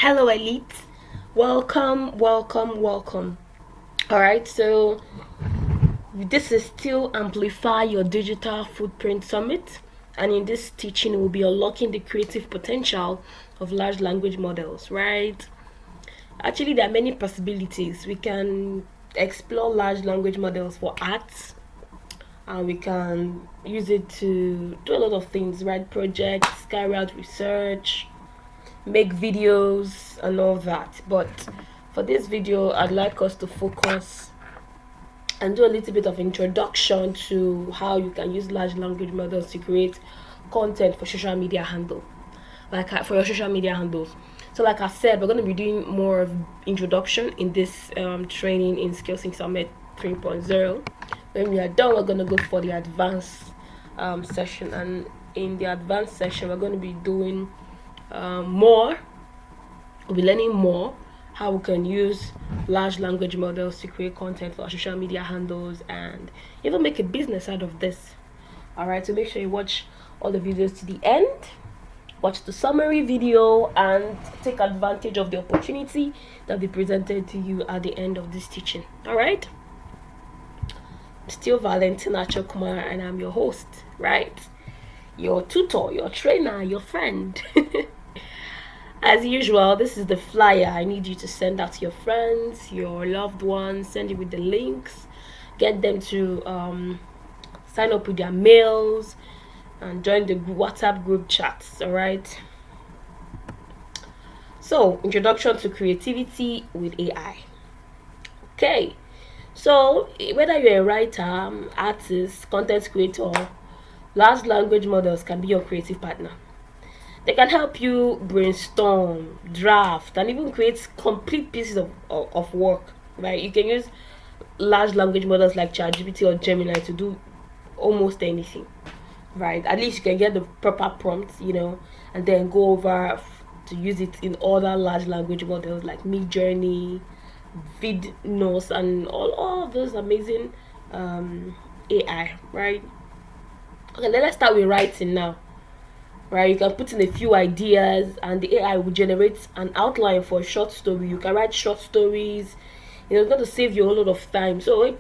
Hello, Elite. Welcome, welcome, welcome. All right, so this is still Amplify Your Digital Footprint Summit, and in this teaching, we'll be unlocking the creative potential of large language models, right? Actually, there are many possibilities. We can explore large language models for arts, and we can use it to do a lot of things, write projects, carry out research, make videos and all that. But for this video, I'd like us to focus and do a little bit of introduction to how you can use large language models to create content for social media handle, like for your social media handles. So like I said, we're going to be doing more of introduction in this training in Skillsync Summit 3.0. When we are done, we're going to go for the advanced session, and in the advanced session we're going to be doing more. We'll be learning more how we can use large language models to create content for our social media handles and even make a business out of this. All right, so make sure you watch all the videos to the end, watch the summary video, and take advantage of the opportunity that will be presented to you at the end of this teaching. All right, I'm still Valentina Chokmah, and I'm your host, right? Your tutor, your trainer, your friend. As usual, this is the flyer. I need you to send out to your friends, your loved ones, send it with the links, get them to sign up with their mails and join the WhatsApp group chats. All right. So, introduction to creativity with AI. Okay. So, whether you're a writer, artist, content creator, large language models can be your creative partner. They can help you brainstorm, draft, and even create complete pieces of work. Right? You can use large language models like ChatGPT or Gemini to do almost anything. Right? At least you can get the proper prompts, and then go over to use it in other large language models like Midjourney, Vidnos, and all of those amazing AI. Right? Okay, then let's start with writing now. Right, you can put in a few ideas and the AI will generate an outline for a short story. You can write short stories. It's going to save you a lot of time. So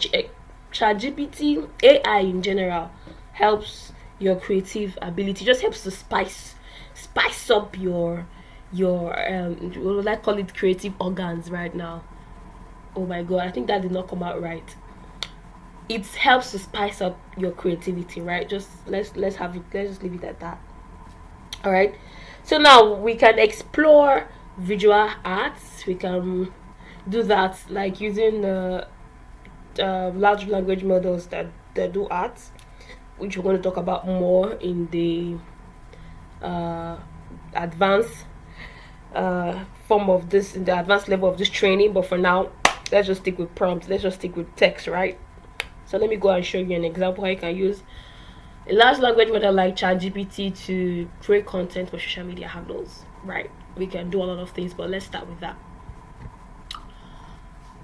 ChatGPT, AI in general, helps your creative ability. Just helps to spice up your what would I call it, creative organs right now. Oh my god, I think that did not come out right. It helps to spice up your creativity, right? Just let's just leave it at that. All right, so now we can explore visual arts. We can do that like using large language models that do arts, which we're going to talk about more in the advanced form of this, in the advanced level of this training. But for now, let's just stick with prompts. Let's just stick with text, right? So let me go and show you an example how you can use a large language model like ChatGPT to create content for social media handles. Right, we can do a lot of things, but let's start with that.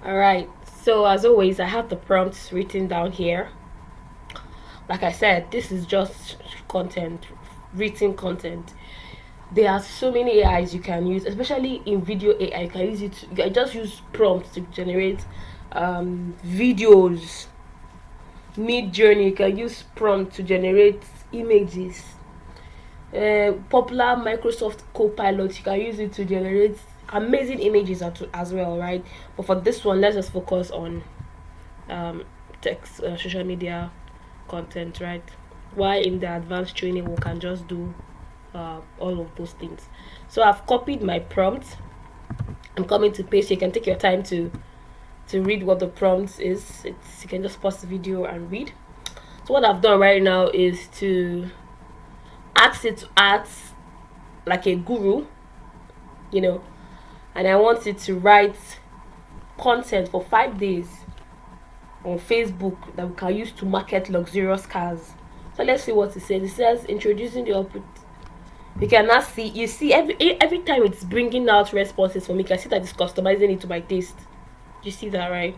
All right, so as always, I have the prompts written down here. Like I said, this is just content, written content. There are so many AIs you can use, especially in video AI. You can use it. You can just use prompts to generate videos. Midjourney, you can use prompt to generate images. Popular Microsoft Copilot, you can use it to generate amazing images as well, right? But for this one, let's just focus on text, social media content, right? While in the advanced training, we can just do all of those things. So I've copied my prompt. I'm coming to paste. You can take your time to read what the prompt is. You can just pause the video and read. So what I've done right now is to ask it to act like a guru, and I want it to write content for 5 days on Facebook that we can use to market luxurious cars. So let's see what it says. It says introducing the you can now see, you see every time it's bringing out responses for me, you can see that it's customizing it to my taste. You see that, right?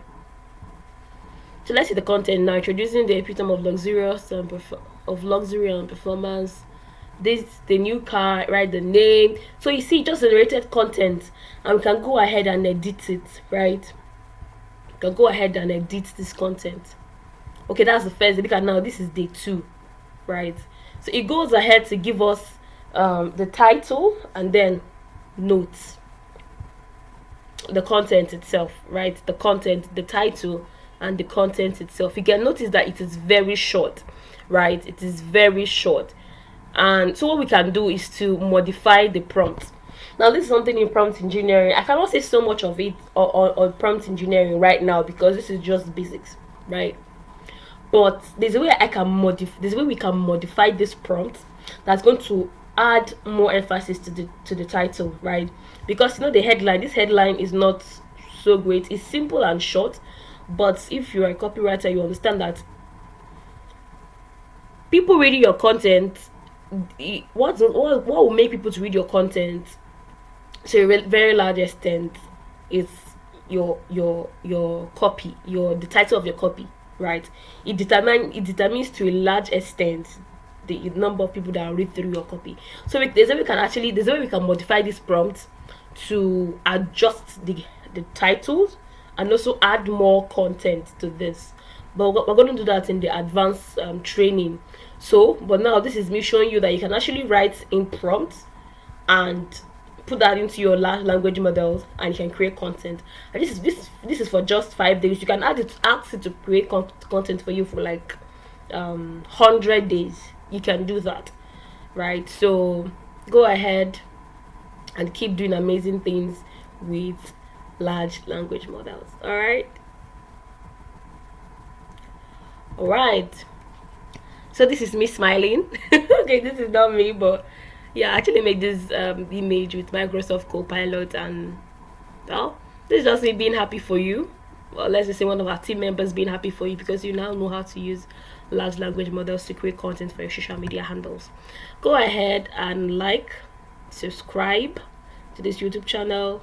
So let's see the content now. Introducing the epitome of luxurious of luxury and performance this the new car, write the name. So you see, just generated content, and we can go ahead and edit it, right? We can go ahead and edit this content. Okay, that's the first day. Look at now, this is day 2, right? So it goes ahead to give us the title and then notes, the content itself, right? The content, the title, and the content itself. You can notice that it is very short, right? It is very short. And so what we can do is to modify the prompt. Now this is something in prompt engineering. I cannot say so much of it on prompt engineering right now because this is just basics, right? But there's a way I can modify. There's a way we can modify this prompt that's going to add more emphasis to the title, right? Because the headline. This headline is not so great. It's simple and short, but if you're a copywriter, you understand that people reading your content. What will make people to read your content to a very large extent is your copy, the title of your copy, right? It determines to a large extent the number of people that read through your copy. So there's a way we can modify this prompt to adjust the titles and also add more content to this. But we're going to do that in the advanced training. So, but now this is me showing you that you can actually write in prompts and put that into your large language models, and you can create content. And this is for just 5 days. You can ask it to create content for you for like 100 days. You can do that, right? So go ahead and keep doing amazing things with large language models. All right, so this is me smiling. Okay, this is not me, but yeah, I actually made this image with Microsoft Copilot, and well, this is just me being happy for you. Well, let's just say one of our team members being happy for you because you now know how to use large language models to create content for your social media handles. Go ahead and subscribe to this YouTube channel,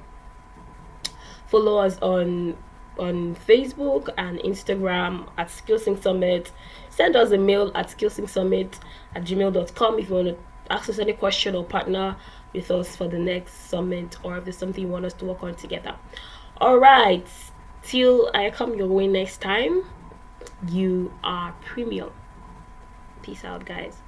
follow us on Facebook and Instagram at Skillsync Summit. Send us a mail at skillsyncsummit@gmail.com if you want to ask us any question or partner with us for the next summit, or if there's something you want us to work on together. All right, till I come your way next time, you are premium. Peace out, guys.